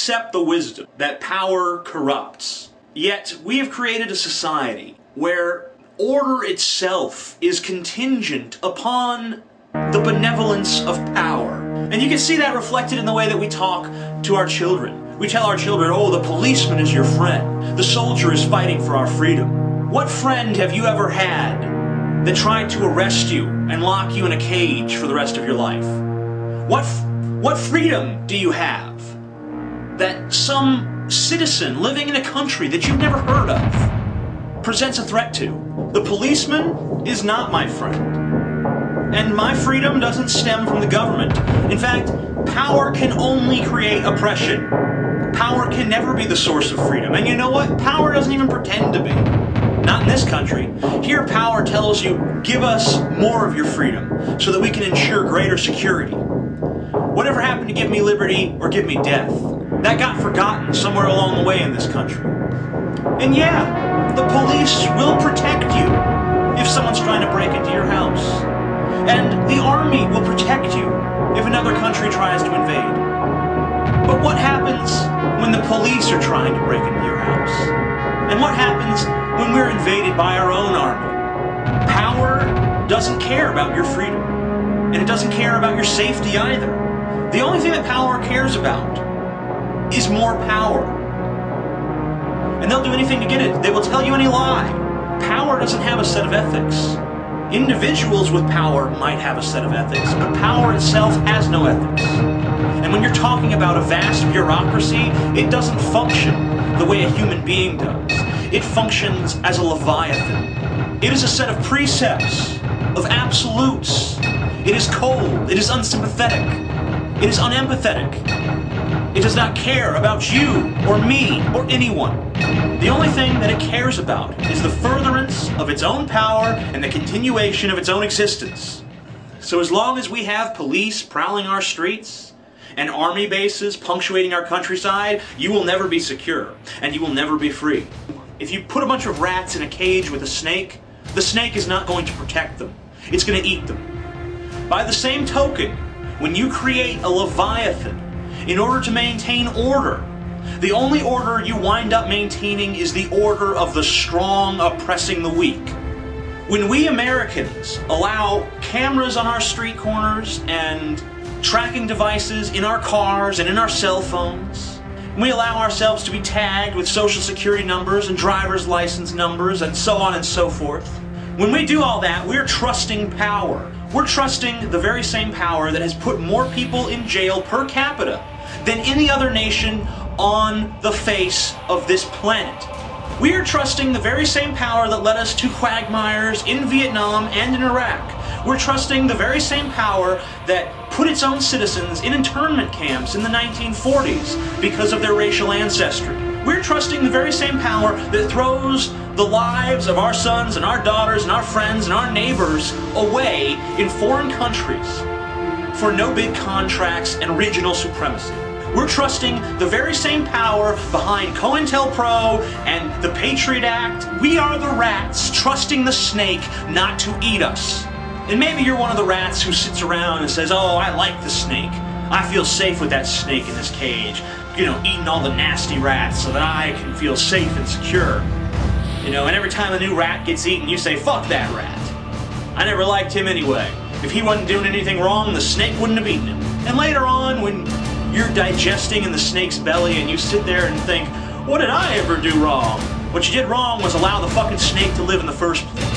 accept the wisdom that power corrupts. Yet, we have created a society where order itself is contingent upon the benevolence of power. And you can see that reflected in the way that we talk to our children. We tell our children, oh, the policeman is your friend. The soldier is fighting for our freedom. What friend have you ever had that tried to arrest you and lock you in a cage for the rest of your life? What freedom do you have that some citizen living in a country that you've never heard of presents a threat to? The policeman is not my friend. And my freedom doesn't stem from the government. In fact, power can only create oppression. Power can never be the source of freedom. And you know what? Power doesn't even pretend to be. Not in this country. Here, power tells you, give us more of your freedom so that we can ensure greater security. Whatever happened to give me liberty or give me death? That got forgotten somewhere along the way in this country. And yeah, the police will protect you if someone's trying to break into your house. And the army will protect you if another country tries to invade. But what happens when the police are trying to break into your house? And what happens when we're invaded by our own army? Power doesn't care about your freedom. And it doesn't care about your safety either. The only thing that power cares about is more power. And they'll do anything to get it. They will tell you any lie. Power doesn't have a set of ethics. Individuals with power might have a set of ethics, but power itself has no ethics. And when you're talking about a vast bureaucracy, it doesn't function the way a human being does. It functions as a leviathan. It is a set of precepts, of absolutes. It is cold. It is unsympathetic. It is unempathetic. It does not care about you or me or anyone. The only thing that it cares about is the furtherance of its own power and the continuation of its own existence. So as long as we have police prowling our streets and army bases punctuating our countryside, you will never be secure and you will never be free. If you put a bunch of rats in a cage with a snake, the snake is not going to protect them. It's going to eat them. By the same token, when you create a leviathan in order to maintain order, the only order you wind up maintaining is the order of the strong oppressing the weak. When we Americans allow cameras on our street corners and tracking devices in our cars and in our cell phones, we allow ourselves to be tagged with social security numbers and driver's license numbers and so on and so forth. When we do all that, we're trusting power. We're trusting the very same power that has put more people in jail per capita than any other nation on the face of this planet. We are trusting the very same power that led us to quagmires in Vietnam and in Iraq. We're trusting the very same power that put its own citizens in internment camps in the 1940s because of their racial ancestry. We're trusting the very same power that throws the lives of our sons and our daughters and our friends and our neighbors away in foreign countries for no bid contracts and regional supremacy. We're trusting the very same power behind COINTELPRO and the Patriot Act. We are the rats trusting the snake not to eat us. And maybe you're one of the rats who sits around and says, oh, I like the snake. I feel safe with that snake in this cage. You know, eating all the nasty rats so that I can feel safe and secure. You know, and every time a new rat gets eaten, you say, fuck that rat. I never liked him anyway. If he wasn't doing anything wrong, the snake wouldn't have eaten him. And later on, when you're digesting in the snake's belly and you sit there and think, what did I ever do wrong? What you did wrong was allow the fucking snake to live in the first place.